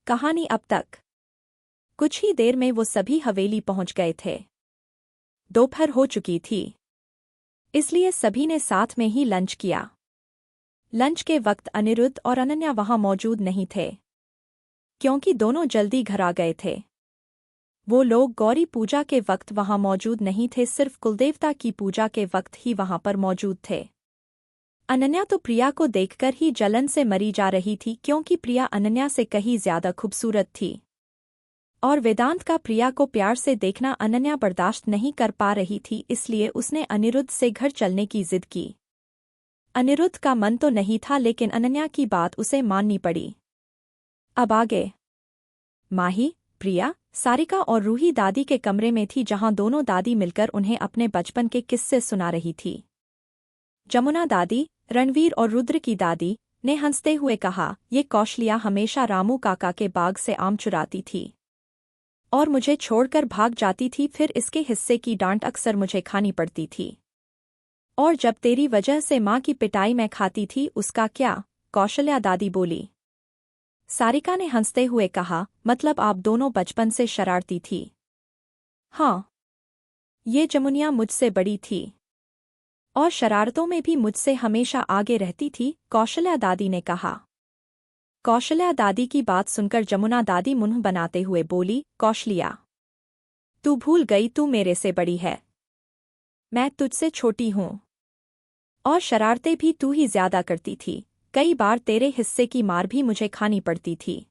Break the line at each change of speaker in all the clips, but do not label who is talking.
कहानी अब तक। कुछ ही देर में वो सभी हवेली पहुंच गए थे। दोपहर हो चुकी थी, इसलिए सभी ने साथ में ही लंच किया। लंच के वक्त अनिरुद्ध और अनन्या वहां मौजूद नहीं थे, क्योंकि दोनों जल्दी घर आ गए थे। वो लोग गौरी पूजा के वक्त वहां मौजूद नहीं थे, सिर्फ कुलदेवता की पूजा के वक्त ही वहां पर मौजूद थे। अनन्या तो प्रिया को देखकर ही जलन से मरी जा रही थी, क्योंकि प्रिया अनन्या से कहीं ज्यादा खूबसूरत थी। और वेदांत का प्रिया को प्यार से देखना अनन्या बर्दाश्त नहीं कर पा रही थी, इसलिए उसने अनिरुद्ध से घर चलने की जिद की। अनिरुद्ध का मन तो नहीं था, लेकिन अनन्या की बात उसे माननी पड़ी। अब आगे माही, प्रिया, सारिका और रूही दादी के कमरे में थी, जहां दोनों दादी मिलकर उन्हें अपने बचपन के किस्से सुना रही थी। जमुना दादी, रणवीर और रुद्र की दादी ने हंसते हुए कहा, ये कौशलिया हमेशा रामू काका के बाग से आम चुराती थी और मुझे छोड़कर भाग जाती थी, फिर इसके हिस्से की डांट अक्सर मुझे खानी पड़ती थी। और जब तेरी वजह से माँ की पिटाई मैं खाती थी, उसका क्या? कौशल्या दादी बोली। सारिका ने हंसते हुए कहा, मतलब आप दोनों बचपन से शरारती थी? हाँ, ये जमुनिया मुझसे बड़ी थी और शरारतों में भी मुझसे हमेशा आगे रहती थी, कौशल्या दादी ने कहा। कौशल्या दादी की बात सुनकर जमुना दादी मुंह बनाते हुए बोली, कौशलिया, तू भूल गई तू मेरे से बड़ी है, मैं तुझसे छोटी हूँ। और शरारतें भी तू ही ज्यादा करती थी, कई बार तेरे हिस्से की मार भी मुझे खानी पड़ती थी।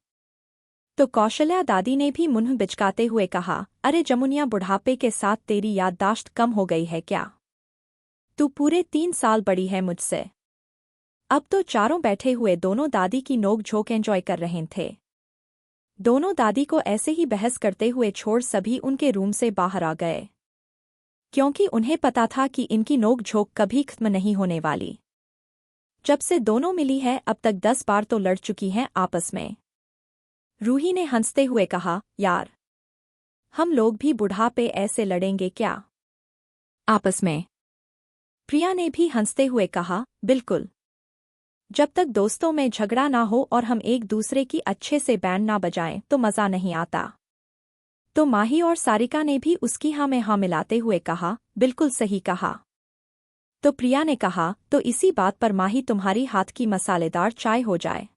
तो कौशल्या दादी ने भी मुंह बिचकाते हुए कहा, अरे जमुनिया, बुढ़ापे के साथ तेरी याददाश्त कम हो गई है क्या? तू पूरे 3 साल बड़ी है मुझसे। अब तो चारों बैठे हुए दोनों दादी की नोक-झोंक एंजॉय कर रहे थे। दोनों दादी को ऐसे ही बहस करते हुए छोड़ सभी उनके रूम से बाहर आ गए, क्योंकि उन्हें पता था कि इनकी नोक-झोंक कभी खत्म नहीं होने वाली। जब से दोनों मिली है, अब तक 10 बार तो लड़ चुकी हैं आपस में। रूही ने हंसते हुए कहा, यार, हम लोग भी बुढ़ापे ऐसे लड़ेंगे क्या आपस में? प्रिया ने भी हंसते हुए कहा, बिल्कुल। जब तक दोस्तों में झगड़ा ना हो और हम एक दूसरे की अच्छे से बैंड ना बजाएं, तो मजा नहीं आता। तो माही और सारिका ने भी उसकी हाँ में हाँ मिलाते हुए कहा, बिल्कुल सही कहा। तो प्रिया ने कहा, तो इसी बात पर माही तुम्हारी हाथ की मसालेदार चाय हो जाए।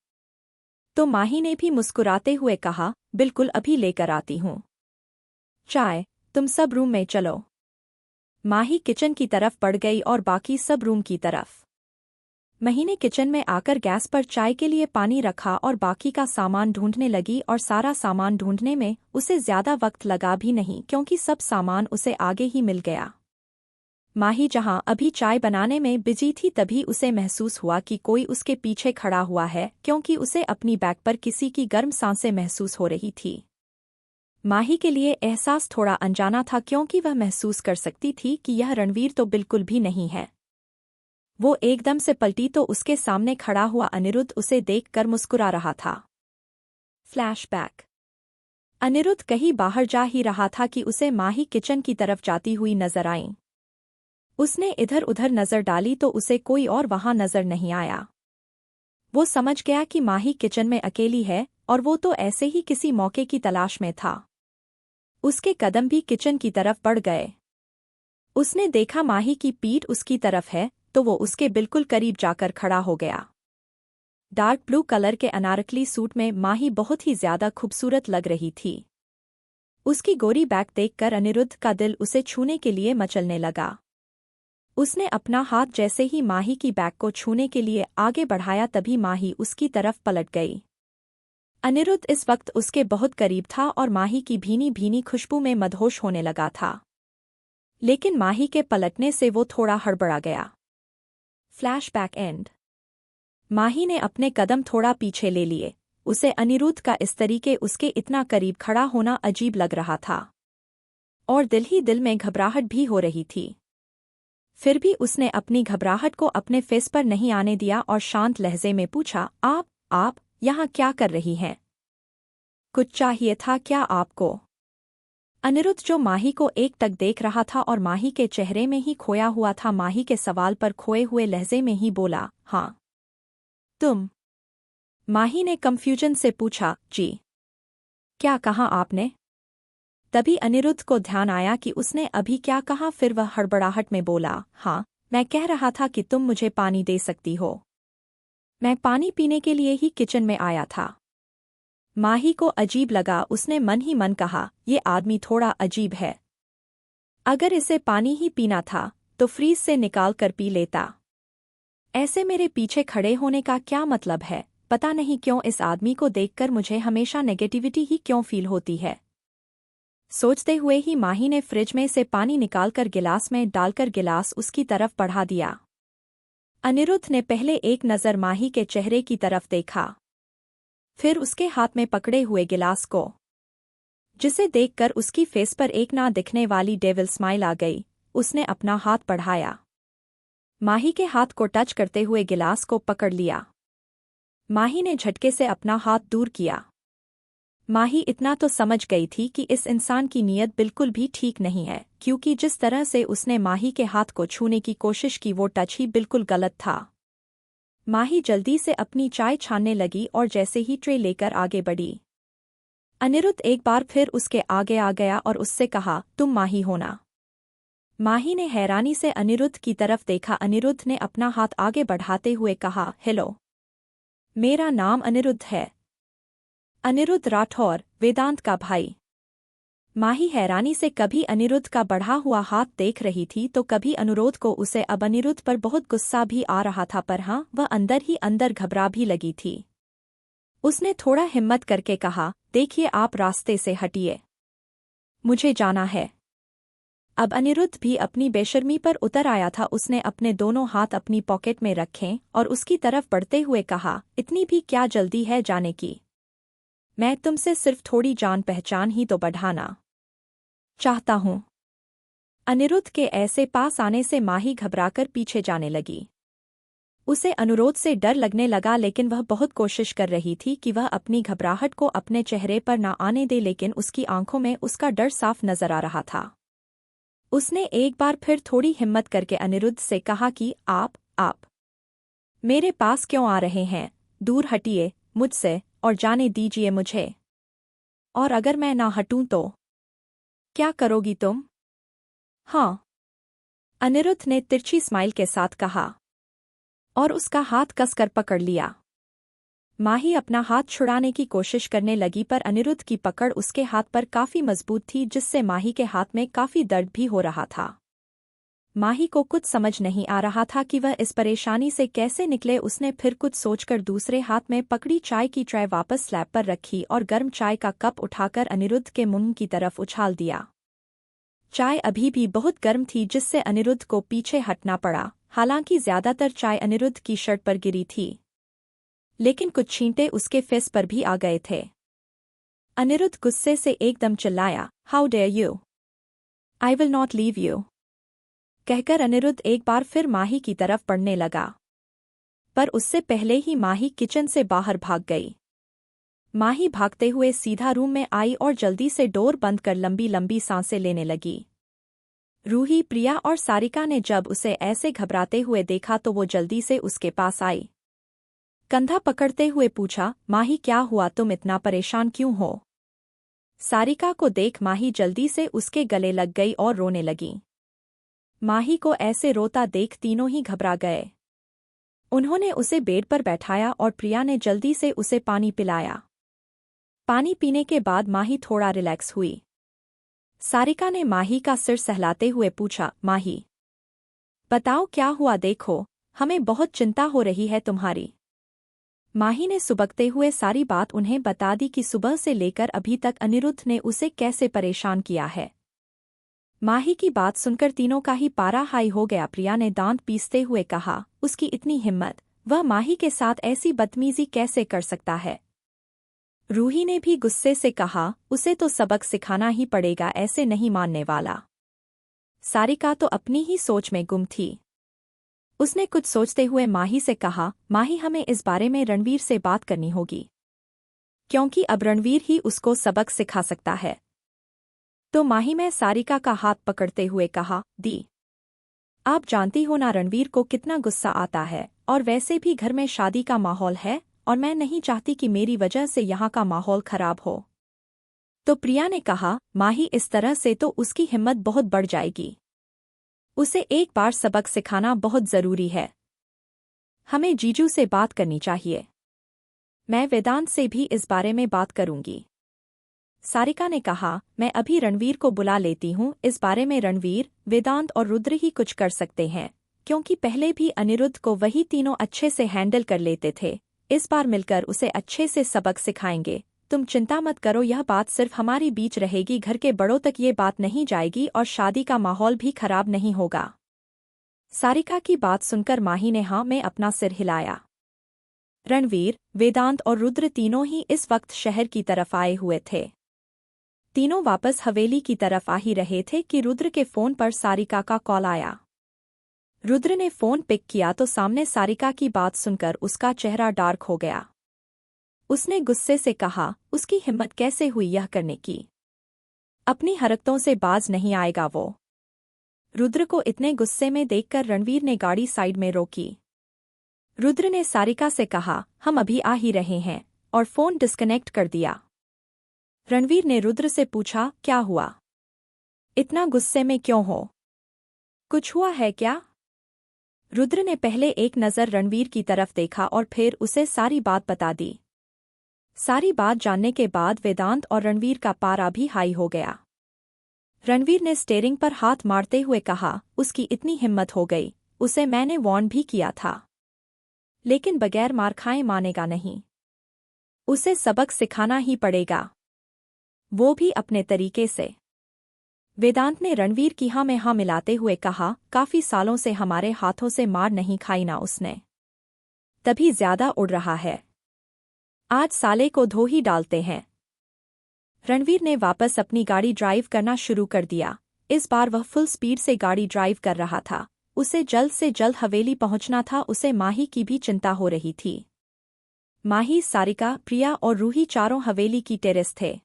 तो माही ने भी मुस्कुराते हुए कहा, बिल्कुल, अभी लेकर आती हूँ चाय, तुम सब रूम में चलो। माही किचन की तरफ बढ़ गई और बाकी सब रूम की तरफ। मही ने किचन में आकर गैस पर चाय के लिए पानी रखा और बाकी का सामान ढूंढने लगी, और सारा सामान ढूंढने में उसे ज्यादा वक्त लगा भी नहीं, क्योंकि सब सामान उसे आगे ही मिल गया। माही जहां अभी चाय बनाने में बिजी थी, तभी उसे महसूस हुआ कि कोई उसके पीछे खड़ा हुआ है, क्योंकि उसे अपनी बैक पर किसी की गर्म सांसें महसूस हो रही थी। माही के लिए एहसास थोड़ा अनजाना था, क्योंकि वह महसूस कर सकती थी कि यह रणवीर तो बिल्कुल भी नहीं है। वो एकदम से पलटी तो उसके सामने खड़ा हुआ अनिरुद्ध उसे देखकर मुस्कुरा रहा था। फ्लैशबैक। अनिरुद्ध कहीं बाहर जा ही रहा था कि उसे माही किचन की तरफ जाती हुई नजर आई। उसने इधर उधर नजर डाली तो उसे कोई और वहां नजर नहीं आया। वो समझ गया कि माही किचन में अकेली है, और वो तो ऐसे ही किसी मौके की तलाश में था। उसके कदम भी किचन की तरफ बढ़ गए। उसने देखा माही की पीठ उसकी तरफ है, तो वो उसके बिल्कुल करीब जाकर खड़ा हो गया। डार्क ब्लू कलर के अनारकली सूट में माही बहुत ही ज्यादा खूबसूरत लग रही थी। उसकी गोरी बैक देखकर अनिरुद्ध का दिल उसे छूने के लिए मचलने लगा। उसने अपना हाथ जैसे ही माही की बैक को छूने के लिए आगे बढ़ाया, तभी माही उसकी तरफ पलट गई। अनिरुद्ध इस वक्त उसके बहुत करीब था और माही की भीनी भीनी खुशबू में मदहोश होने लगा था, लेकिन माही के पलटने से वो थोड़ा हड़बड़ा गया। Flashback and. माही ने अपने कदम थोड़ा पीछे ले लिए। उसे अनिरुद्ध का इस तरीके उसके इतना करीब खड़ा होना अजीब लग रहा था, और दिल ही दिल में घबराहट भी हो रही थी। फिर भी उसने अपनी घबराहट को अपने फेस पर नहीं आने दिया और शांत लहजे में पूछा, आप यहाँ क्या कर रही हैं? कुछ चाहिए था क्या आपको? अनिरुद्ध, जो माही को एकटक देख रहा था और माही के चेहरे में ही खोया हुआ था, माही के सवाल पर खोए हुए लहजे में ही बोला, हाँ। तुम? माही ने कंफ्यूजन से पूछा, जी। क्या कहा आपने? तभी अनिरुद्ध को ध्यान आया कि उसने अभी क्या कहा। फिर वह हड़बड़ाहट में बोला, हाँ, मैं कह रहा था कि तुम मुझे पानी दे सकती हो। मैं पानी पीने के लिए ही किचन में आया था। माही को अजीब लगा। उसने मन ही मन कहा, ये आदमी थोड़ा अजीब है। अगर इसे पानी ही पीना था तो फ्रीज से निकाल कर पी लेता। ऐसे मेरे पीछे खड़े होने का क्या मतलब है? पता नहीं क्यों इस आदमी को देखकर मुझे हमेशा नेगेटिविटी ही क्यों फील होती है। सोचते हुए ही माही ने फ्रिज में से पानी निकालकर गिलास में डालकर गिलास उसकी तरफ बढ़ा दिया। अनिरुद्ध ने पहले एक नज़र माही के चेहरे की तरफ देखा, फिर उसके हाथ में पकड़े हुए गिलास को, जिसे देखकर उसकी फेस पर एक ना दिखने वाली डेविल स्माइल आ गई। उसने अपना हाथ बढ़ाया, माही के हाथ को टच करते हुए गिलास को पकड़ लिया। माही ने झटके से अपना हाथ दूर किया। माही इतना तो समझ गई थी कि इस इंसान की नीयत बिल्कुल भी ठीक नहीं है, क्योंकि जिस तरह से उसने माही के हाथ को छूने की कोशिश की वो टच ही बिल्कुल गलत था। माही जल्दी से अपनी चाय छानने लगी और जैसे ही ट्रे लेकर आगे बढ़ी, अनिरुद्ध एक बार फिर उसके आगे आ गया और उससे कहा, तुम माही हो ना? माही ने हैरानी से अनिरुद्ध की तरफ देखा। अनिरुद्ध ने अपना हाथ आगे बढ़ाते हुए कहा, हेलो, मेरा नाम अनिरुद्ध है। अनिरुद्ध राठौर, वेदांत का भाई। माही हैरानी से कभी अनिरुद्ध का बढ़ा हुआ हाथ देख रही थी तो कभी अनुरोध को। उसे अब अनिरुद्ध पर बहुत गुस्सा भी आ रहा था, पर हाँ, वह अंदर ही अंदर घबरा भी लगी थी। उसने थोड़ा हिम्मत करके कहा, देखिए, आप रास्ते से हटिए, मुझे जाना है। अब अनिरुद्ध भी अपनी बेशर्मी पर उतर आया था। उसने अपने दोनों हाथ अपनी पॉकेट में रखे और उसकी तरफ बढ़ते हुए कहा, इतनी भी क्या जल्दी है जाने की? मैं तुमसे सिर्फ थोड़ी जान पहचान ही तो बढ़ाना चाहता हूँ। अनिरुद्ध के ऐसे पास आने से माही घबराकर पीछे जाने लगी। उसे अनुरोध से डर लगने लगा, लेकिन वह बहुत कोशिश कर रही थी कि वह अपनी घबराहट को अपने चेहरे पर ना आने दे, लेकिन उसकी आंखों में उसका डर साफ नजर आ रहा था। उसने एक बार फिर थोड़ी हिम्मत करके अनिरुद्ध से कहा कि आप मेरे पास क्यों आ रहे हैं? दूर हटिए मुझसे और जाने दीजिए मुझे। और अगर मैं ना हटूं तो क्या करोगी तुम? हाँ, अनिरुद्ध ने तिरछी स्माइल के साथ कहा और उसका हाथ कसकर पकड़ लिया। माही अपना हाथ छुड़ाने की कोशिश करने लगी, पर अनिरुद्ध की पकड़ उसके हाथ पर काफी मजबूत थी, जिससे माही के हाथ में काफी दर्द भी हो रहा था। माही को कुछ समझ नहीं आ रहा था कि वह इस परेशानी से कैसे निकले। उसने फिर कुछ सोचकर दूसरे हाथ में पकड़ी चाय की ट्रे वापस स्लैब पर रखी और गर्म चाय का कप उठाकर अनिरुद्ध के मुंह की तरफ उछाल दिया। चाय अभी भी बहुत गर्म थी, जिससे अनिरुद्ध को पीछे हटना पड़ा। हालांकि ज्यादातर चाय अनिरुद्ध की शर्ट पर गिरी थी, लेकिन कुछ छींटे उसके फेस पर भी आ गए थे। अनिरुद्ध गुस्से से एकदम चिल्लाया, how dare you, I will not leave you. कहकर अनिरुद्ध एक बार फिर माही की तरफ बढ़ने लगा, पर उससे पहले ही माही किचन से बाहर भाग गई। माही भागते हुए सीधा रूम में आई और जल्दी से डोर बंद कर लंबी लंबी सांसें लेने लगी। रूही, प्रिया और सारिका ने जब उसे ऐसे घबराते हुए देखा तो वो जल्दी से उसके पास आई। कंधा पकड़ते हुए पूछा, माही क्या हुआ, तुम इतना परेशान क्यों हो? सारिका को देख माही जल्दी से उसके गले लग गई और रोने लगी। माही को ऐसे रोता देख तीनों ही घबरा गए। उन्होंने उसे बेड पर बैठाया और प्रिया ने जल्दी से उसे पानी पिलाया। पानी पीने के बाद माही थोड़ा रिलैक्स हुई। सारिका ने माही का सिर सहलाते हुए पूछा, माही बताओ क्या हुआ, देखो हमें बहुत चिंता हो रही है तुम्हारी। माही ने सुबकते हुए सारी बात उन्हें बता दी कि सुबह से लेकर अभी तक अनिरुद्ध ने उसे कैसे परेशान किया है। माही की बात सुनकर तीनों का ही पारा हाई हो गया। प्रिया ने दांत पीसते हुए कहा, उसकी इतनी हिम्मत, वह माही के साथ ऐसी बदतमीजी कैसे कर सकता है? रूही ने भी गुस्से से कहा, उसे तो सबक सिखाना ही पड़ेगा, ऐसे नहीं मानने वाला। सारिका तो अपनी ही सोच में गुम थी। उसने कुछ सोचते हुए माही से कहा, माही हमें इस बारे में रणवीर से बात करनी होगी, क्योंकि अब रणवीर ही उसको सबक सिखा सकता है। तो माही में सारिका का हाथ पकड़ते हुए कहा, दी आप जानती हो ना रणवीर को कितना गुस्सा आता है, और वैसे भी घर में शादी का माहौल है और मैं नहीं चाहती कि मेरी वजह से यहाँ का माहौल खराब हो। तो प्रिया ने कहा, माही इस तरह से तो उसकी हिम्मत बहुत बढ़ जाएगी। उसे एक बार सबक सिखाना बहुत जरूरी है। हमें जीजू से बात करनी चाहिए। मैं वेदांत से भी इस बारे में बात करूंगी। सारिका ने कहा, मैं अभी रणवीर को बुला लेती हूँ। इस बारे में रणवीर, वेदांत और रुद्र ही कुछ कर सकते हैं, क्योंकि पहले भी अनिरुद्ध को वही तीनों अच्छे से हैंडल कर लेते थे। इस बार मिलकर उसे अच्छे से सबक सिखाएंगे। तुम चिंता मत करो, यह बात सिर्फ हमारे बीच रहेगी, घर के बड़ों तक ये बात नहीं जाएगी और शादी का माहौल भी खराब नहीं होगा। सारिका की बात सुनकर माही ने हाँ में अपना सिर हिलाया। रणवीर, वेदांत और रुद्र तीनों ही इस वक्त शहर की तरफ आए हुए थे। तीनों वापस हवेली की तरफ आ ही रहे थे कि रुद्र के फोन पर सारिका का कॉल आया। रुद्र ने फोन पिक किया तो सामने सारिका की बात सुनकर उसका चेहरा डार्क हो गया। उसने गुस्से से कहा, उसकी हिम्मत कैसे हुई यह करने की? अपनी हरकतों से बाज नहीं आएगा वो। रुद्र को इतने गुस्से में देखकर रणवीर ने गाड़ी साइड में रोकी। रुद्र ने सारिका से कहा, हम अभी आ ही रहे हैं, और फोन डिस्कनेक्ट कर दिया। रणवीर ने रुद्र से पूछा, क्या हुआ? इतना गुस्से में क्यों हो? कुछ हुआ है क्या? रुद्र ने पहले एक नज़र रणवीर की तरफ देखा और फिर उसे सारी बात बता दी। सारी बात जानने के बाद वेदांत और रणवीर का पारा भी हाई हो गया। रणवीर ने स्टीयरिंग पर हाथ मारते हुए कहा, उसकी इतनी हिम्मत हो गई, उसे मैंने वार्न भी किया था, लेकिन बगैर मार खाए मानेगा नहीं। उसे सबक सिखाना ही पड़ेगा, वो भी अपने तरीके से। वेदांत ने रणवीर की हाँ में हाँ मिलाते हुए कहा, काफी सालों से हमारे हाथों से मार नहीं खाई ना उसने, तभी ज्यादा उड़ रहा है। आज साले को धो ही डालते हैं। रणवीर ने वापस अपनी गाड़ी ड्राइव करना शुरू कर दिया। इस बार वह फुल स्पीड से गाड़ी ड्राइव कर रहा था। उसे जल्द से जल्द हवेली पहुंचना था। उसे माही की भी चिंता हो रही थी। माही, सारिका, प्रिया और रूही चारों हवेली की टेरेस थे।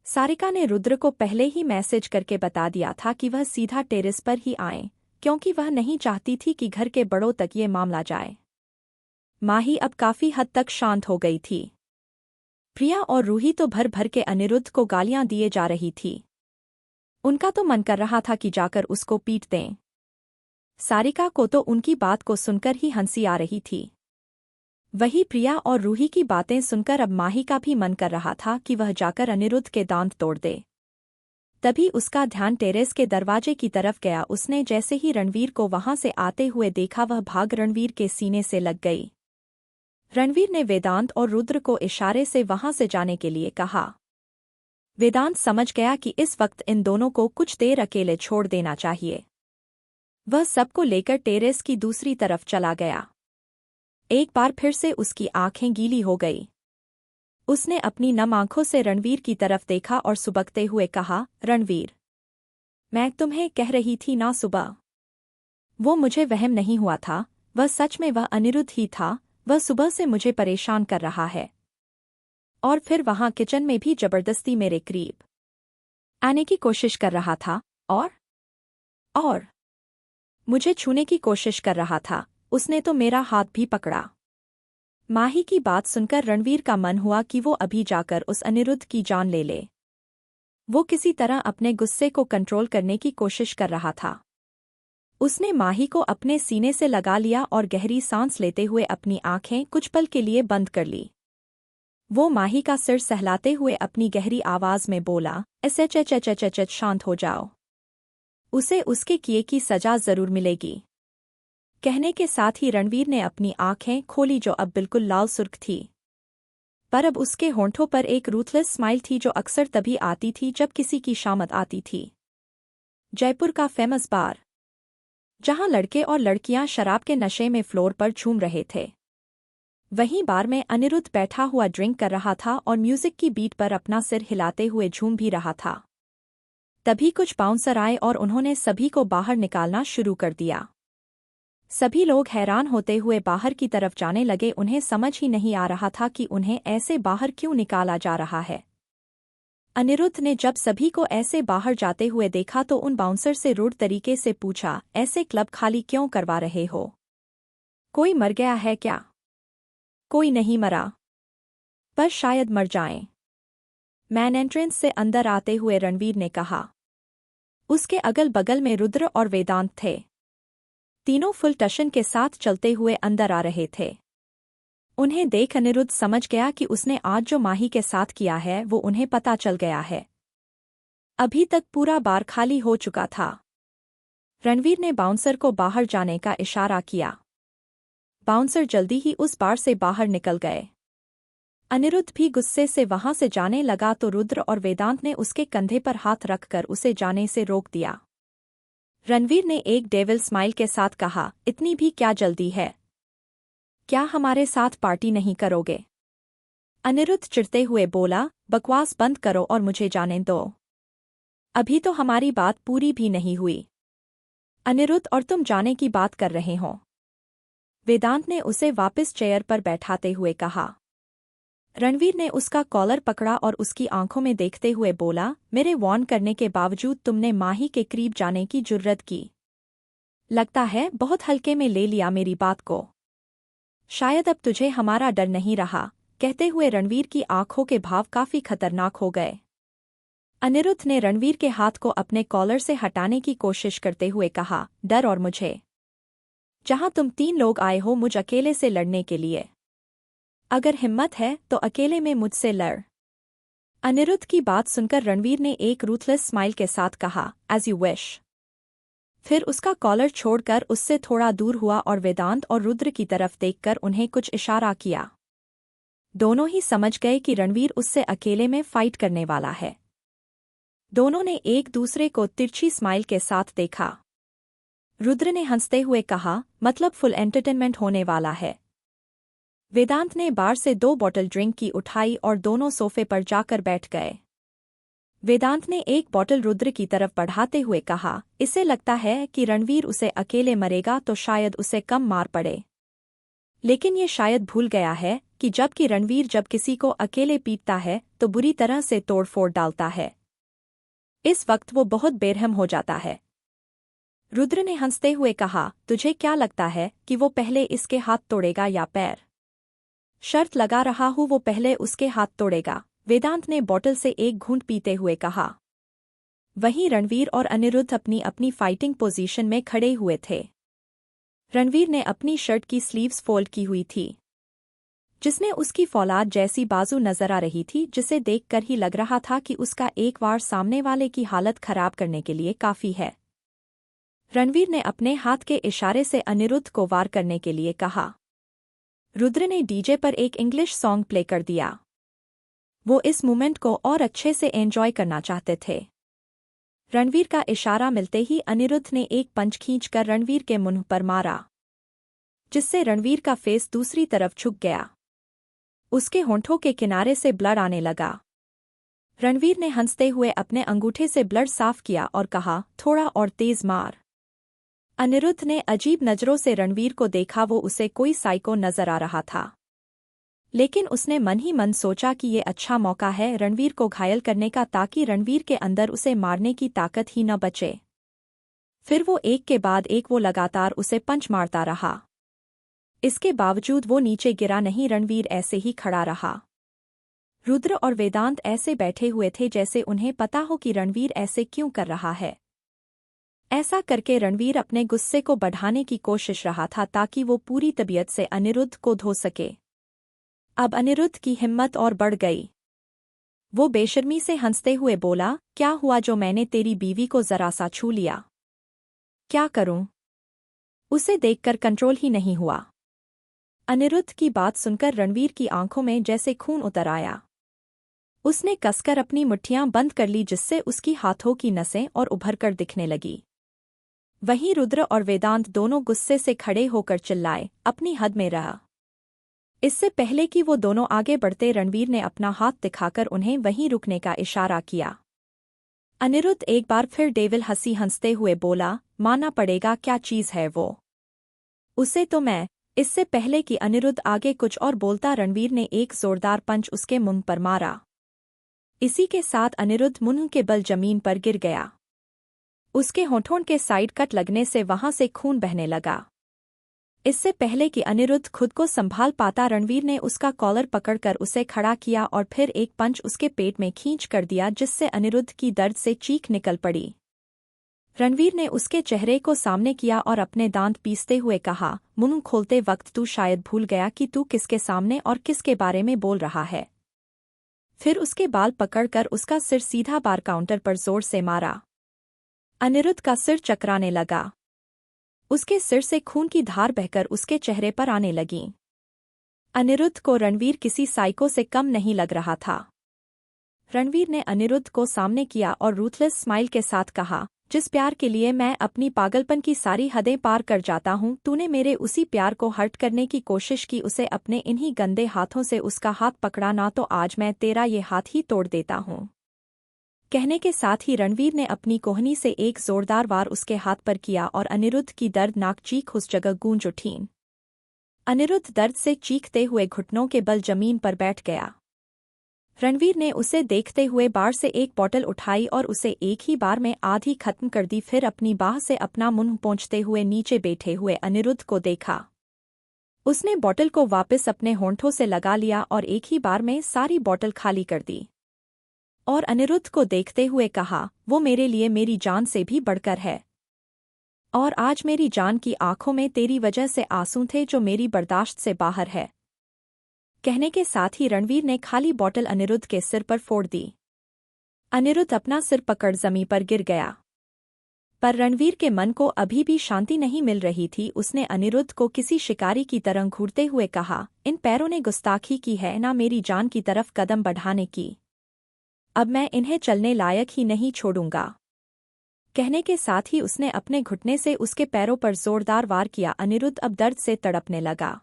सारिका ने रुद्र को पहले ही मैसेज करके बता दिया था कि वह सीधा टेरेस पर ही आए, क्योंकि वह नहीं चाहती थी कि घर के बड़ों तक ये मामला जाए। माही अब काफी हद तक शांत हो गई थी। प्रिया और रूही तो भर भर के अनिरुद्ध को गालियां दिए जा रही थी। उनका तो मन कर रहा था कि जाकर उसको पीट दें। सारिका को तो उनकी बात को सुनकर ही हंसी आ रही थी। वही प्रिया और रूही की बातें सुनकर अब माही का भी मन कर रहा था कि वह जाकर अनिरुद्ध के दांत तोड़ दे। तभी उसका ध्यान टेरेस के दरवाजे की तरफ गया। उसने जैसे ही रणवीर को वहां से आते हुए देखा, वह भाग रणवीर के सीने से लग गई। रणवीर ने वेदांत और रुद्र को इशारे से वहां से जाने के लिए कहा। वेदांत समझ गया कि इस वक्त इन दोनों को कुछ देर अकेले छोड़ देना चाहिए। वह सबको लेकर टेरेस की दूसरी तरफ चला गया। एक बार फिर से उसकी आंखें गीली हो गई। उसने अपनी नम आंखों से रणवीर की तरफ देखा और सुबकते हुए कहा, रणवीर, मैं तुम्हें कह रही थी ना सुबह। वो मुझे वहम नहीं हुआ था, वह सच में वह अनिरुद्ध ही था। वह सुबह से मुझे परेशान कर रहा है, और फिर वहां किचन में भी जबरदस्ती मेरे करीब आने की कोशिश कर रहा था, और मुझे छूने की कोशिश कर रहा था। उसने तो मेरा हाथ भी पकड़ा। माही की बात सुनकर रणवीर का मन हुआ कि वो अभी जाकर उस अनिरुद्ध की जान ले ले। वो किसी तरह अपने गुस्से को कंट्रोल करने की कोशिश कर रहा था। उसने माही को अपने सीने से लगा लिया और गहरी सांस लेते हुए अपनी आंखें कुछ पल के लिए बंद कर ली। वो माही का सिर सहलाते हुए अपनी गहरी आवाज में बोला, ऐसे शांत हो जाओ, उसे उसके किए की सजा जरूर मिलेगी। कहने के साथ ही रणवीर ने अपनी आंखें खोली, जो अब बिल्कुल लाल सुर्ख थी, पर अब उसके होंठों पर एक रूथलेस स्माइल थी, जो अक्सर तभी आती थी जब किसी की शामत आती थी। जयपुर का फेमस बार, जहां लड़के और लड़कियां शराब के नशे में फ्लोर पर झूम रहे थे, वहीं बार में अनिरुद्ध बैठा हुआ ड्रिंक कर रहा था और म्यूजिक की बीट पर अपना सिर हिलाते हुए झूम भी रहा था। तभी कुछ बाउंसर आए और उन्होंने सभी को बाहर निकालना शुरू कर दिया। सभी लोग हैरान होते हुए बाहर की तरफ जाने लगे। उन्हें समझ ही नहीं आ रहा था कि उन्हें ऐसे बाहर क्यों निकाला जा रहा है। अनिरुद्ध ने जब सभी को ऐसे बाहर जाते हुए देखा तो उन बाउंसर से रूड तरीके से पूछा, ऐसे क्लब खाली क्यों करवा रहे हो? कोई मर गया है क्या? कोई नहीं मरा, पर शायद मर जाएं। मैन एंट्रेंस से अंदर आते हुए रणवीर ने कहा। उसके अगल बगल में रुद्र और वेदांत थे। तीनों फुल टशन के साथ चलते हुए अंदर आ रहे थे। उन्हें देख अनिरुद्ध समझ गया कि उसने आज जो माही के साथ किया है वो उन्हें पता चल गया है। अभी तक पूरा बार खाली हो चुका था। रणवीर ने बाउंसर को बाहर जाने का इशारा किया। बाउंसर जल्दी ही उस बार से बाहर निकल गए। अनिरुद्ध भी गुस्से से वहां से जाने लगा तो रुद्र और वेदांत ने उसके कंधे पर हाथ रखकर उसे जाने से रोक दिया। रणवीर ने एक डेविल स्माइल के साथ कहा, इतनी भी क्या जल्दी है? क्या हमारे साथ पार्टी नहीं करोगे? अनिरुद्ध चिढ़ते हुए बोला, बकवास बंद करो और मुझे जाने दो। अभी तो हमारी बात पूरी भी नहीं हुई। अनिरुद्ध और तुम जाने की बात कर रहे हो। वेदांत ने उसे वापस चेयर पर बैठाते हुए कहा। रणवीर ने उसका कॉलर पकड़ा और उसकी आंखों में देखते हुए बोला, मेरे वार्न करने के बावजूद तुमने माही के करीब जाने की जुर्रत की। लगता है बहुत हल्के में ले लिया मेरी बात को। शायद अब तुझे हमारा डर नहीं रहा। कहते हुए रणवीर की आंखों के भाव काफी खतरनाक हो गए। अनिरुद्ध ने रणवीर के हाथ को अपने कॉलर से हटाने की कोशिश करते हुए कहा, डर और मुझे? जहां तुम 3 लोग आए हो मुझ अकेले से लड़ने के लिए। अगर हिम्मत है तो अकेले में मुझसे लड़। अनिरुद्ध की बात सुनकर रणवीर ने एक रूथलेस स्माइल के साथ कहा, एज यू विश। फिर उसका कॉलर छोड़कर उससे थोड़ा दूर हुआ और वेदांत और रुद्र की तरफ देखकर उन्हें कुछ इशारा किया। दोनों ही समझ गए कि रणवीर उससे अकेले में फाइट करने वाला है। दोनों ने एक दूसरे को तिरछी स्माइल के साथ देखा। रुद्र ने हंसते हुए कहा, मतलब फुल एंटरटेनमेंट होने वाला है। वेदांत ने बार से 2 बॉटल ड्रिंक की उठाई और दोनों सोफे पर जाकर बैठ गए। वेदांत ने एक बॉटल रुद्र की तरफ बढ़ाते हुए कहा, इसे लगता है कि रणवीर उसे अकेले मरेगा तो शायद उसे कम मार पड़े। लेकिन ये शायद भूल गया है कि जबकि रणवीर जब किसी को अकेले पीटता है तो बुरी तरह से तोड़फोड़ डालता है। इस वक्त वो बहुत बेरहम हो जाता है। रुद्र ने हंसते हुए कहा, तुझे क्या लगता है कि वो पहले इसके हाथ तोड़ेगा या पैर? शर्त लगा रहा हूँ वो पहले उसके हाथ तोड़ेगा, वेदांत ने बॉटल से एक घूंट पीते हुए कहा। वहीं रणवीर और अनिरुद्ध अपनी अपनी फाइटिंग पोजीशन में खड़े हुए थे। रणवीर ने अपनी शर्ट की स्लीव्स फोल्ड की हुई थी, जिसमें उसकी फौलाद जैसी बाजू नजर आ रही थी, जिसे देखकर ही लग रहा था कि उसका एक वार सामने वाले की हालत खराब करने के लिए काफी है। रणवीर ने अपने हाथ के इशारे से अनिरुद्ध को वार करने के लिए कहा। रुद्र ने डीजे पर एक इंग्लिश सॉन्ग प्ले कर दिया। वो इस मोमेंट को और अच्छे से एंजॉय करना चाहते थे। रणवीर का इशारा मिलते ही अनिरुद्ध ने एक पंच खींचकर रणवीर के मुंह पर मारा, जिससे रणवीर का फेस दूसरी तरफ झुक गया। उसके होंठों के किनारे से ब्लड आने लगा। रणवीर ने हंसते हुए अपने अंगूठे से ब्लड साफ किया और कहा, थोड़ा और तेज मार। अनिरुद्ध ने अजीब नजरों से रणवीर को देखा। वो उसे कोई साइको नजर आ रहा था, लेकिन उसने मन ही मन सोचा कि ये अच्छा मौका है रणवीर को घायल करने का, ताकि रणवीर के अंदर उसे मारने की ताकत ही न बचे। फिर वो एक के बाद एक वो लगातार उसे पंच मारता रहा। इसके बावजूद वो नीचे गिरा नहीं, रणवीर ऐसे ही खड़ा रहा। रुद्र और वेदांत ऐसे बैठे हुए थे जैसे उन्हें पता हो कि रणवीर ऐसे क्यों कर रहा है। ऐसा करके रणवीर अपने गुस्से को बढ़ाने की कोशिश रहा था ताकि वो पूरी तबीयत से अनिरुद्ध को धो सके। अब अनिरुद्ध की हिम्मत और बढ़ गई। वो बेशर्मी से हंसते हुए बोला, क्या हुआ जो मैंने तेरी बीवी को जरा सा छू लिया? क्या करूं? उसे देखकर कंट्रोल ही नहीं हुआ। अनिरुद्ध की बात सुनकर रणवीर की आंखों में जैसे खून उतर आया। उसने कसकर अपनी मुट्ठियां बंद कर ली, जिससे उसकी हाथों की नसें और उभरकर दिखने लगी। वहीं रुद्र और वेदांत दोनों गुस्से से खड़े होकर चिल्लाए, अपनी हद में रहा। इससे पहले कि वो दोनों आगे बढ़ते, रणवीर ने अपना हाथ दिखाकर उन्हें वहीं रुकने का इशारा किया। अनिरुद्ध एक बार फिर डेविल हंसी हंसते हुए बोला, मानना पड़ेगा, क्या चीज है वो? उसे तो मैं। इससे पहले कि अनिरुद्ध आगे कुछ और बोलता, रणवीर ने एक जोरदार पंच उसके मुंह पर मारा। इसी के साथ अनिरुद्ध मुंह के बल जमीन पर गिर गया। उसके होंठों के साइड कट लगने से वहां से खून बहने लगा। इससे पहले कि अनिरुद्ध खुद को संभाल पाता, रणवीर ने उसका कॉलर पकड़कर उसे खड़ा किया और फिर एक पंच उसके पेट में खींच कर दिया, जिससे अनिरुद्ध की दर्द से चीख निकल पड़ी। रणवीर ने उसके चेहरे को सामने किया और अपने दांत पीसते हुए कहा, मुंह खोलते वक्त तू शायद भूल गया कि तू किसके सामने और किसके बारे में बोल रहा है। फिर उसके बाल पकड़कर उसका सिर सीधा बार काउंटर पर जोर से मारा। अनिरुद्ध का सिर चकराने लगा। उसके सिर से खून की धार बहकर उसके चेहरे पर आने लगी। अनिरुद्ध को रणवीर किसी साइको से कम नहीं लग रहा था। रणवीर ने अनिरुद्ध को सामने किया और रूथलेस स्माइल के साथ कहा, जिस प्यार के लिए मैं अपनी पागलपन की सारी हदें पार कर जाता हूँ, तूने मेरे उसी प्यार को हर्ट करने की कोशिश की, उसे अपने इन्हीं गंदे हाथों से उसका हाथ पकड़ा ना तो आज मैं तेरा ये हाथ ही तोड़ देता हूँ। कहने के साथ ही रणवीर ने अपनी कोहनी से एक जोरदार वार उसके हाथ पर किया और अनिरुद्ध की दर्दनाक चीख उस जगह गूंज उठी। अनिरुद्ध दर्द से चीखते हुए घुटनों के बल जमीन पर बैठ गया। रणवीर ने उसे देखते हुए बार से एक बोतल उठाई और उसे एक ही बार में आधी खत्म कर दी। फिर अपनी बाह से अपना मुंह पोंछते हुए नीचे बैठे हुए अनिरुद्ध को देखा। उसने बोतल को वापस अपने होंठों से लगा लिया और एक ही बार में सारी बोतल खाली कर दी और अनिरुद्ध को देखते हुए कहा, वो मेरे लिए मेरी जान से भी बढ़कर है और आज मेरी जान की आंखों में तेरी वजह से आंसू थे जो मेरी बर्दाश्त से बाहर है। कहने के साथ ही रणवीर ने खाली बोतल अनिरुद्ध के सिर पर फोड़ दी। अनिरुद्ध अपना सिर पकड़ जमीन पर गिर गया, पर रणवीर के मन को अभी भी शांति नहीं मिल रही थी। उसने अनिरुद्ध को किसी शिकारी की तरह घूरते हुए कहा, इन पैरों ने गुस्ताखी की है ना मेरी जान की तरफ कदम बढ़ाने की, अब मैं इन्हें चलने लायक ही नहीं छोड़ूंगा। कहने के साथ ही उसने अपने घुटने से उसके पैरों पर जोरदार वार किया। अनिरुद्ध अब दर्द से तड़पने लगा।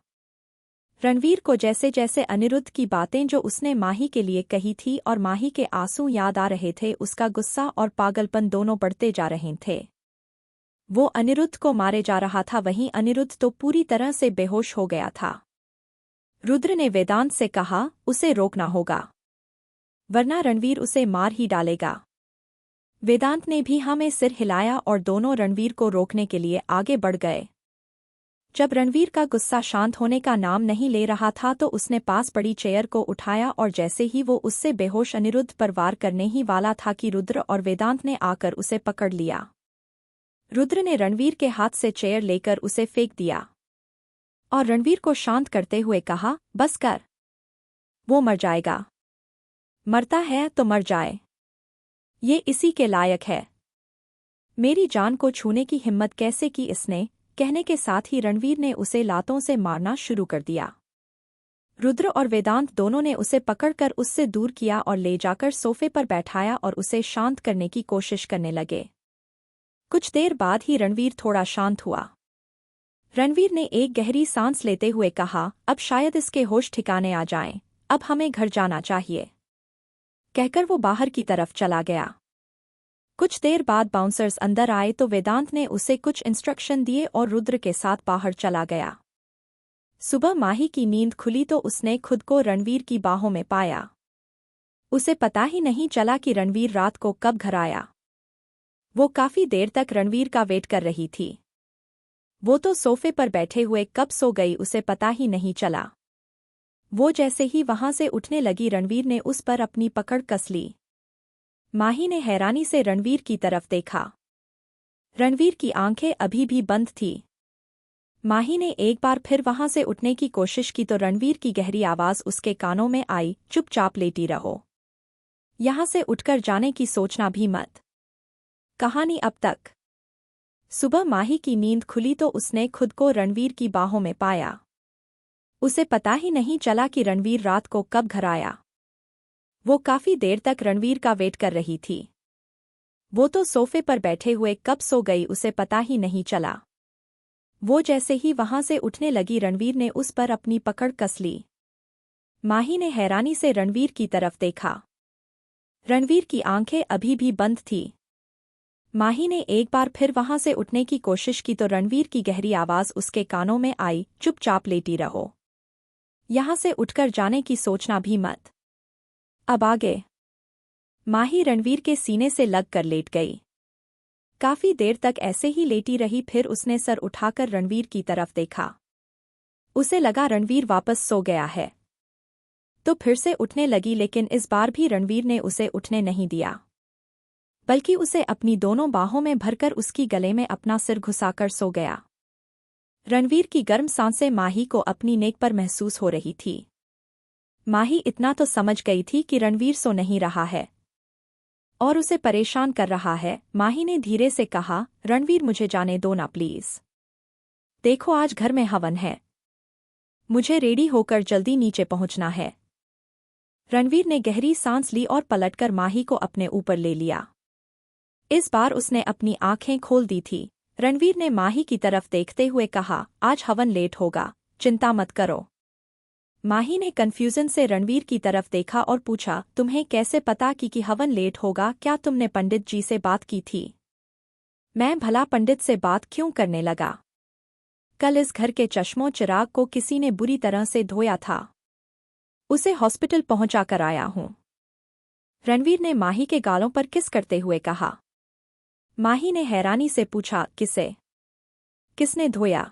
रणवीर को जैसे जैसे अनिरुद्ध की बातें जो उसने माही के लिए कही थी और माही के आंसू याद आ रहे थे, उसका गुस्सा और पागलपन दोनों बढ़ते जा रहे थे। वो अनिरुद्ध को मारे जा रहा था, वहीं अनिरुद्ध तो पूरी तरह से बेहोश हो गया था। रुद्र ने वेदांत से कहा, उसे रोकना होगा वरना रणवीर उसे मार ही डालेगा। वेदांत ने भी हाँ में सिर हिलाया और दोनों रणवीर को रोकने के लिए आगे बढ़ गए। जब रणवीर का गुस्सा शांत होने का नाम नहीं ले रहा था तो उसने पास पड़ी चेयर को उठाया और जैसे ही वो उससे बेहोश अनिरुद्ध पर वार करने ही वाला था कि रुद्र और वेदांत ने आकर उसे पकड़ लिया। रुद्र ने रणवीर के हाथ से चेयर लेकर उसे फेंक दिया और रणवीर को शांत करते हुए कहा, बस कर, वो मर जाएगा, मरता है तो मर जाए, ये इसी के लायक है, मेरी जान को छूने की हिम्मत कैसे की इसने। कहने के साथ ही रणवीर ने उसे लातों से मारना शुरू कर दिया। रुद्र और वेदांत दोनों ने उसे पकड़कर उससे दूर किया और ले जाकर सोफे पर बैठाया और उसे शांत करने की कोशिश करने लगे। कुछ देर बाद ही रणवीर थोड़ा शांत हुआ। रणवीर ने एक गहरी सांस लेते हुए कहा, अब शायद इसके होश ठिकाने आ जाएं, अब हमें घर जाना चाहिए। कहकर वो बाहर की तरफ चला गया। कुछ देर बाद बाउंसर्स अंदर आए तो वेदांत ने उसे कुछ इंस्ट्रक्शन दिए और रुद्र के साथ बाहर चला गया। सुबह माही की नींद खुली तो उसने खुद को रणवीर की बाहों में पाया। उसे पता ही नहीं चला कि रणवीर रात को कब घर आया। वो काफी देर तक रणवीर का वेट कर रही थी। वो तो सोफे पर बैठे हुए कब सो गई उसे पता ही नहीं चला। वो जैसे ही वहां से उठने लगी रणवीर ने उस पर अपनी पकड़ कस ली। माही ने हैरानी से रणवीर की तरफ देखा। रणवीर की आंखें अभी भी बंद थीं। माही ने एक बार फिर वहां से उठने की कोशिश की तो रणवीर की गहरी आवाज उसके कानों में आई, चुपचाप लेटी रहो, यहां से उठकर जाने की सोचना भी मत। कहानी अब तक। सुबह माही की नींद खुली तो उसने खुद को रणवीर की बाहों में पाया। उसे पता ही नहीं चला कि रणवीर रात को कब घर आया। वो काफी देर तक रणवीर का वेट कर रही थी। वो तो सोफे पर बैठे हुए कब सो गई उसे पता ही नहीं चला। वो जैसे ही वहां से उठने लगी रणवीर ने उस पर अपनी पकड़ कस ली। माही ने हैरानी से रणवीर की तरफ देखा। रणवीर की आंखें अभी भी बंद थीं। माही ने एक बार फिर वहां से उठने की कोशिश की तो रणवीर की गहरी आवाज उसके कानों में आई, चुपचाप लेटी रहो, यहां से उठकर जाने की सोचना भी मत। अब आगे। माही रणवीर के सीने से लग कर लेट गई। काफी देर तक ऐसे ही लेटी रही, फिर उसने सर उठाकर रणवीर की तरफ देखा। उसे लगा रणवीर वापस सो गया है, तो फिर से उठने लगी, लेकिन इस बार भी रणवीर ने उसे उठने नहीं दिया, बल्कि उसे अपनी दोनों बाहों में भरकर उसकी गले में अपना सिर घुसाकर सो गया। रणवीर की गर्म सांसें माही को अपनी नेक पर महसूस हो रही थी। माही इतना तो समझ गई थी कि रणवीर सो नहीं रहा है और उसे परेशान कर रहा है। माही ने धीरे से कहा, रणवीर मुझे जाने दो ना प्लीज। देखो आज घर में हवन है, मुझे रेडी होकर जल्दी नीचे पहुंचना है। रणवीर ने गहरी सांस ली और पलटकर माही को अपने ऊपर ले लिया। इस बार उसने अपनी आंखें खोल दी थी। रणवीर ने माही की तरफ देखते हुए कहा, आज हवन लेट होगा, चिंता मत करो। माही ने कन्फ्यूजन से रणवीर की तरफ देखा और पूछा, तुम्हें कैसे पता कि हवन लेट होगा? क्या तुमने पंडित जी से बात की थी? मैं भला पंडित से बात क्यों करने लगा? कल इस घर के चश्मों चिराग को किसी ने बुरी तरह से धोया था, उसे हॉस्पिटल पहुंचा कर आया हूं। रणवीर ने माही के गालों पर किस करते हुए कहा। माही ने हैरानी से पूछा, किसे? किसने धोया?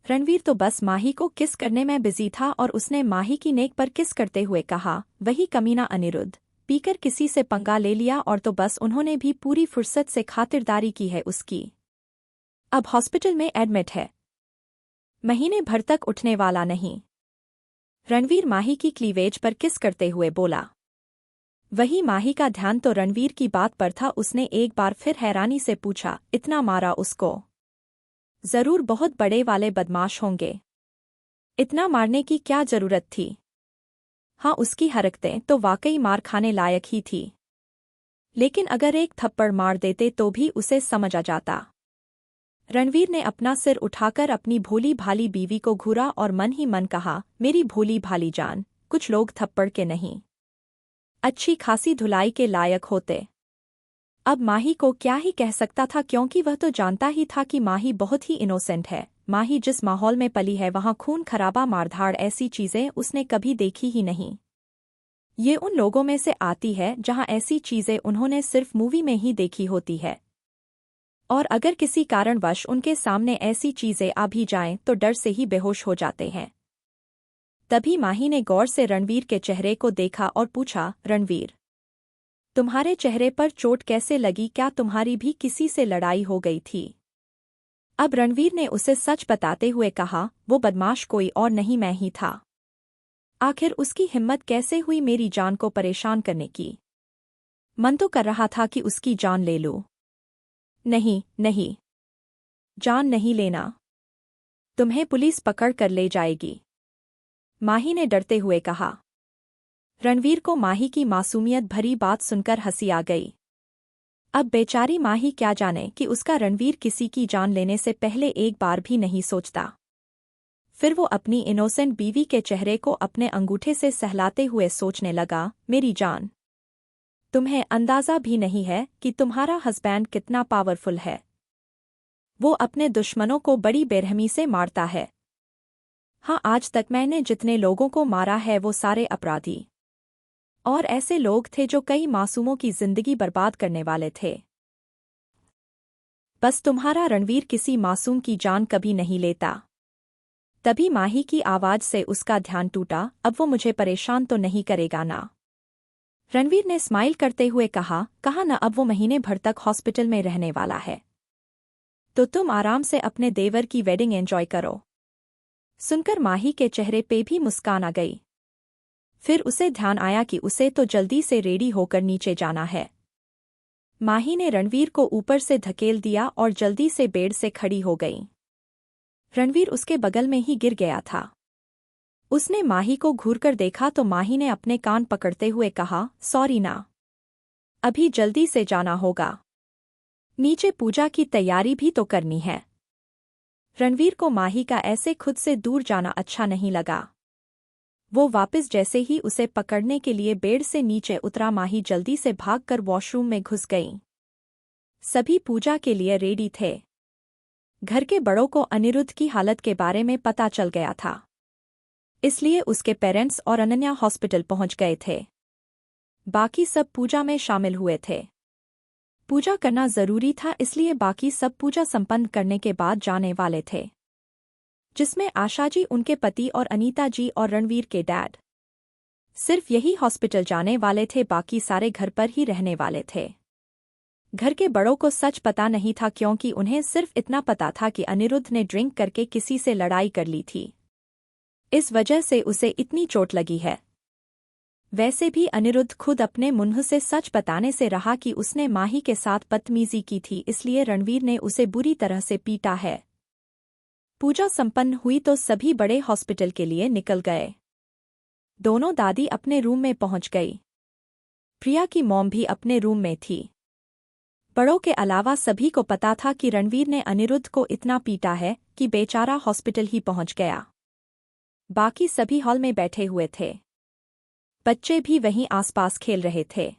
रणवीर तो बस माही को किस करने में बिजी था और उसने माही की नेक पर किस करते हुए कहा, वही कमीना अनिरुद्ध, पीकर किसी से पंगा ले लिया और तो बस उन्होंने भी पूरी फुर्सत से खातिरदारी की है उसकी। अब हॉस्पिटल में एडमिट है, महीने भर तक उठने वाला नहीं। रणवीर माही की क्लीवेज पर किस करते हुए बोला। वही माही का ध्यान तो रणवीर की बात पर था। उसने एक बार फिर हैरानी से पूछा, इतना मारा उसको? जरूर बहुत बड़े वाले बदमाश होंगे, इतना मारने की क्या जरूरत थी? हाँ, उसकी हरकतें तो वाकई मार खाने लायक ही थी, लेकिन अगर एक थप्पड़ मार देते तो भी उसे समझ आ जाता। रणवीर ने अपना सिर उठाकर अपनी भोली भाली बीवी को घूरा और मन ही मन कहा, मेरी भोली भाली जान, कुछ लोग थप्पड़ के नहीं, अच्छी खासी धुलाई के लायक होते। अब माही को क्या ही कह सकता था, क्योंकि वह तो जानता ही था कि माही बहुत ही इनोसेंट है। माही जिस माहौल में पली है वहां खून खराबा मारधाड़ ऐसी चीजें उसने कभी देखी ही नहीं। ये उन लोगों में से आती है जहां ऐसी चीजें उन्होंने सिर्फ मूवी में ही देखी होती है, और अगर किसी कारणवश उनके सामने ऐसी चीजें आ भी जाएं तो डर से ही बेहोश हो जाते हैं। तभी माही ने गौर से रणवीर के चेहरे को देखा और पूछा, रणवीर, तुम्हारे चेहरे पर चोट कैसे लगी? क्या तुम्हारी भी किसी से लड़ाई हो गई थी? अब रणवीर ने उसे सच बताते हुए कहा, वो बदमाश कोई और नहीं, मैं ही था। आखिर उसकी हिम्मत कैसे हुई मेरी जान को परेशान करने की? मन तो कर रहा था कि उसकी जान ले लूं। नहीं नहीं, जान नहीं लेना, तुम्हें पुलिस पकड़ कर ले जाएगी, माही ने डरते हुए कहा। रणवीर को माही की मासूमियत भरी बात सुनकर हंसी आ गई। अब बेचारी माही क्या जाने कि उसका रणवीर किसी की जान लेने से पहले एक बार भी नहीं सोचता। फिर वो अपनी इनोसेंट बीवी के चेहरे को अपने अंगूठे से सहलाते हुए सोचने लगा, मेरी जान, तुम्हें अंदाजा भी नहीं है कि तुम्हारा हस्बैंड कितना पावरफुल है। वो अपने दुश्मनों को बड़ी बेरहमी से मारता है। हाँ, आज तक मैंने जितने लोगों को मारा है वो सारे अपराधी और ऐसे लोग थे जो कई मासूमों की जिंदगी बर्बाद करने वाले थे। बस तुम्हारा रणवीर किसी मासूम की जान कभी नहीं लेता। तभी माही की आवाज से उसका ध्यान टूटा, अब वो मुझे परेशान तो नहीं करेगा ना? रणवीर ने स्माइल करते हुए कहा न, अब वो महीने भर तक हॉस्पिटल में रहने वाला है, तो तुम आराम से अपने देवर की वेडिंग एंजॉय करो। सुनकर माही के चेहरे पे भी मुस्कान आ गई। फिर उसे ध्यान आया कि उसे तो जल्दी से रेडी होकर नीचे जाना है। माही ने रणवीर को ऊपर से धकेल दिया और जल्दी से बेड से खड़ी हो गई। रणवीर उसके बगल में ही गिर गया था। उसने माही को घूरकर देखा तो माही ने अपने कान पकड़ते हुए कहा, सॉरी ना, अभी जल्दी से जाना होगा, नीचे पूजा की तैयारी भी तो करनी है। रणवीर को माही का ऐसे खुद से दूर जाना अच्छा नहीं लगा। वो वापस जैसे ही उसे पकड़ने के लिए बेड से नीचे उतरा, माही जल्दी से भागकर वॉशरूम में घुस गई। सभी पूजा के लिए रेडी थे। घर के बड़ों को अनिरुद्ध की हालत के बारे में पता चल गया था, इसलिए उसके पेरेंट्स और अनन्या हॉस्पिटल पहुंच गए थे। बाकी सब पूजा में शामिल हुए थे। पूजा करना जरूरी था, इसलिए बाकी सब पूजा संपन्न करने के बाद जाने वाले थे। जिसमें आशा जी उनके पति और अनीता जी और रणवीर के डैड सिर्फ यही हॉस्पिटल जाने वाले थे, बाकी सारे घर पर ही रहने वाले थे। घर के बड़ों को सच पता नहीं था, क्योंकि उन्हें सिर्फ इतना पता था कि अनिरुद्ध ने ड्रिंक करके किसी से लड़ाई कर ली थी, इस वजह से उसे इतनी चोट लगी है। वैसे भी अनिरुद्ध खुद अपने मुंह से सच बताने से रहा कि उसने माही के साथ बदतमीजी की थी, इसलिए रणवीर ने उसे बुरी तरह से पीटा है। पूजा संपन्न हुई तो सभी बड़े हॉस्पिटल के लिए निकल गए। दोनों दादी अपने रूम में पहुंच गई। प्रिया की मॉम भी अपने रूम में थी। बड़ों के अलावा सभी को पता था कि रणवीर ने अनिरुद्ध को इतना पीटा है कि बेचारा हॉस्पिटल ही पहुंच गया। बाकी सभी हॉल में बैठे हुए थे। बच्चे भी वहीं आसपास खेल रहे थे।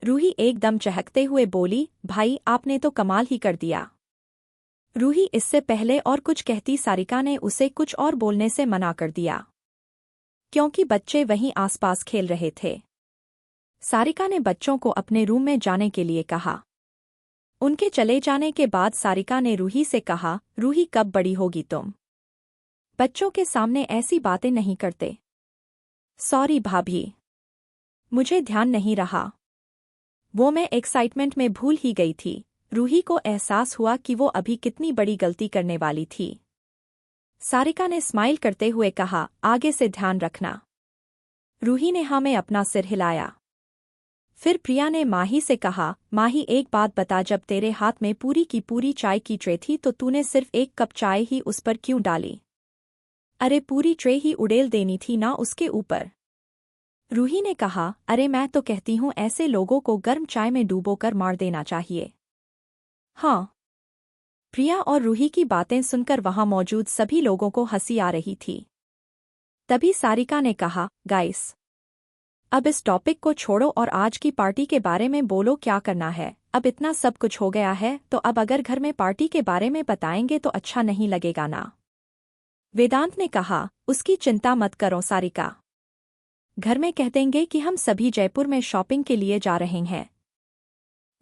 रूही एकदम चहकते हुए बोली, भाई आपने तो कमाल ही कर दिया। रूही इससे पहले और कुछ कहती, सारिका ने उसे कुछ और बोलने से मना कर दिया, क्योंकि बच्चे वहीं आसपास खेल रहे थे। सारिका ने बच्चों को अपने रूम में जाने के लिए कहा। उनके चले जाने के बाद सारिका ने रूही से कहा, रूही कब बड़ी होगी तुम? बच्चों के सामने ऐसी बातें नहीं करते। सॉरी भाभी, मुझे ध्यान नहीं रहा, वो मैं एक्साइटमेंट में भूल ही गई थी। रूही को एहसास हुआ कि वो अभी कितनी बड़ी गलती करने वाली थी। सारिका ने स्माइल करते हुए कहा, आगे से ध्यान रखना। रूही ने हाँ में अपना सिर हिलाया। फिर प्रिया ने माही से कहा, माही एक बात बता, जब तेरे हाथ में पूरी की पूरी चाय की ट्रे थी तो तूने सिर्फ एक कप चाय ही उस पर क्यों डाली? अरे पूरी ट्रे ही उड़ेल देनी थी ना उसके ऊपर। रूही ने कहा, अरे मैं तो कहती हूँ ऐसे लोगों को गर्म चाय में डूबोकर मार देना चाहिए। हाँ। प्रिया और रूही की बातें सुनकर वहां मौजूद सभी लोगों को हंसी आ रही थी। तभी सारिका ने कहा, गाइस, अब इस टॉपिक को छोड़ो और आज की पार्टी के बारे में बोलो, क्या करना है? अब इतना सब कुछ हो गया है तो अब अगर घर में पार्टी के बारे में बताएंगे तो अच्छा नहीं लगेगा ना? वेदांत ने कहा, उसकी चिंता मत करो सारिका, घर में कह देंगे कि हम सभी जयपुर में शॉपिंग के लिए जा रहे हैं।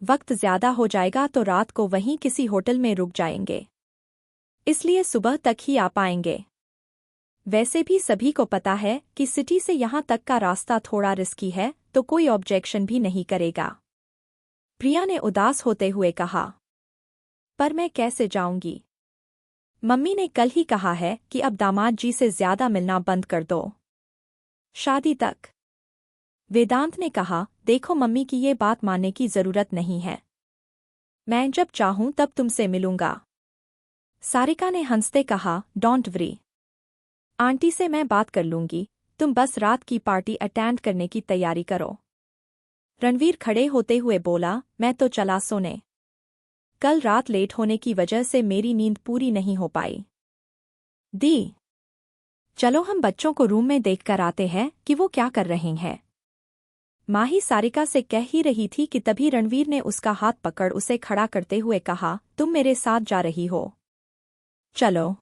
वक्त ज्यादा हो जाएगा तो रात को वहीं किसी होटल में रुक जाएंगे, इसलिए सुबह तक ही आ पाएंगे। वैसे भी सभी को पता है कि सिटी से यहाँ तक का रास्ता थोड़ा रिस्की है, तो कोई ऑब्जेक्शन भी नहीं करेगा। प्रिया ने उदास होते हुए कहा, पर मैं कैसे जाऊंगी? मम्मी ने कल ही कहा है कि अब दामाद जी से ज्यादा मिलना बंद कर दो, शादी तक। वेदांत ने कहा, देखो मम्मी की ये बात मानने की जरूरत नहीं है, मैं जब चाहूं तब तुमसे मिलूंगा। सारिका ने हंसते कहा, डोंट वरी, आंटी से मैं बात कर लूंगी, तुम बस रात की पार्टी अटेंड करने की तैयारी करो। रणवीर खड़े होते हुए बोला, मैं तो चला सोने, कल रात लेट होने की वजह से मेरी नींद पूरी नहीं हो पाई। दी, चलो हम बच्चों को रूम में देखकर आते हैं कि वो क्या कर रहे हैं। माही सारिका से कह ही रही थी कि तभी रणवीर ने उसका हाथ पकड़ उसे खड़ा करते हुए कहा, तुम मेरे साथ जा रही हो? चलो।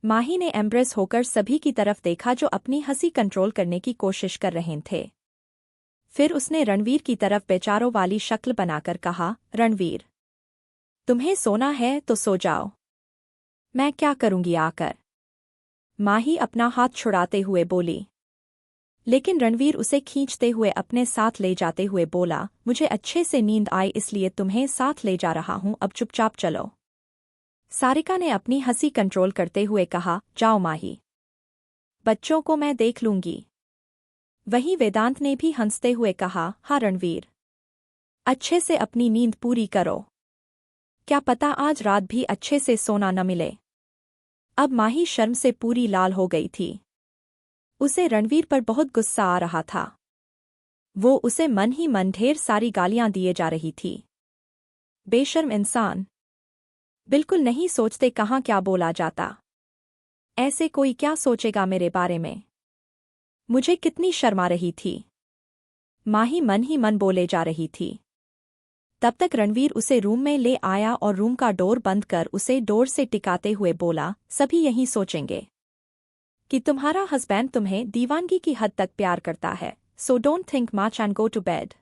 माही ने एम्ब्रेस होकर सभी की तरफ देखा जो अपनी हंसी कंट्रोल करने की कोशिश कर रहे थे। फिर उसने रणवीर की तरफ बेचारों वाली शक्ल बनाकर कहा, रणवीर, तुम्हें सोना है तो सो जाओ, मैं क्या करूंगी आकर? माही अपना हाथ छुड़ाते हुए बोली। लेकिन रणवीर उसे खींचते हुए अपने साथ ले जाते हुए बोला, मुझे अच्छे से नींद आई इसलिए तुम्हें साथ ले जा रहा हूं, अब चुपचाप चलो। सारिका ने अपनी हंसी कंट्रोल करते हुए कहा, जाओ माही, बच्चों को मैं देख लूंगी। वहीं वेदांत ने भी हंसते हुए कहा, हाँ रणवीर, अच्छे से अपनी नींद पूरी करो, क्या पता आज रात भी अच्छे से सोना न मिले। अब माही शर्म से पूरी लाल हो गई थी। उसे रणवीर पर बहुत गुस्सा आ रहा था। वो उसे मन ही मन ढेर सारी गालियां दिए जा रही थी। बेशर्म इंसान, बिल्कुल नहीं सोचते कहाँ क्या बोला जाता। ऐसे कोई क्या सोचेगा मेरे बारे में? मुझे कितनी शर्म आ रही थी। माही मन ही मन बोले जा रही थी। तब तक रणवीर उसे रूम में ले आया और रूम का डोर बंद कर उसे डोर से टिकाते हुए बोला, सभी यही सोचेंगे कि तुम्हारा हस्बैंड तुम्हें दीवानगी की हद तक प्यार करता है, so don't think much and go to bed.